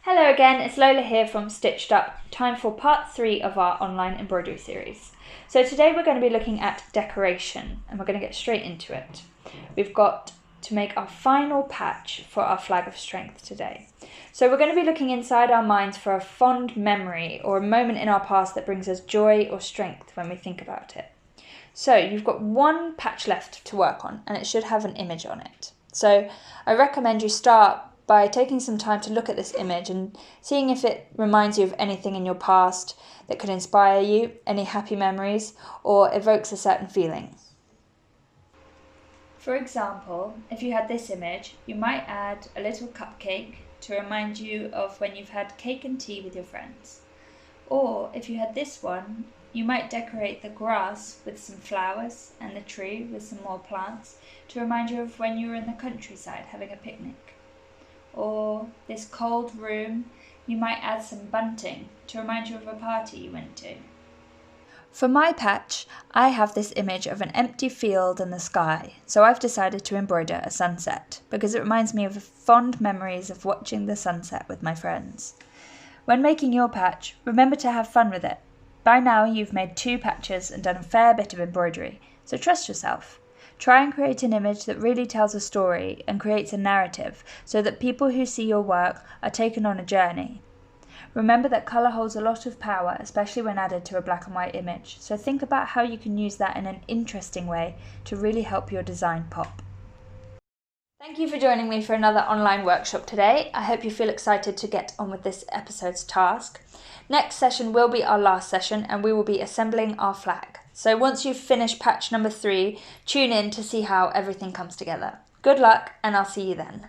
Hello again, it's Lola here from Stitched Up. Time for part 3 of our online embroidery series. So today we're going to be looking at decoration and we're going to get straight into it. We've got to make our final patch for our flag of strength today. So we're going to be looking inside our minds for a fond memory or a moment in our past that brings us joy or strength when we think about it. So you've got one patch left to work on and it should have an image on it. So I recommend you start by taking some time to look at this image and seeing if it reminds you of anything in your past that could inspire you, any happy memories, or evokes a certain feeling. For example, if you had this image, you might add a little cupcake to remind you of when you've had cake and tea with your friends. Or if you had this one, you might decorate the grass with some flowers and the tree with some more plants to remind you of when you were in the countryside having a picnic. Or this cold room, you might add some bunting to remind you of a party you went to. For my patch, I have this image of an empty field and the sky, so I've decided to embroider a sunset because it reminds me of fond memories of watching the sunset with my friends. When making your patch, remember to have fun with it. By now you've made 2 patches and done a fair bit of embroidery, so trust yourself. Try and create an image that really tells a story and creates a narrative so that people who see your work are taken on a journey. Remember that colour holds a lot of power, especially when added to a black and white image, so think about how you can use that in an interesting way to really help your design pop. Thank you for joining me for another online workshop today. I hope you feel excited to get on with this episode's task. Next session will be our last session and we will be assembling our flag. So once you've finished patch number 3, tune in to see how everything comes together. Good luck and I'll see you then.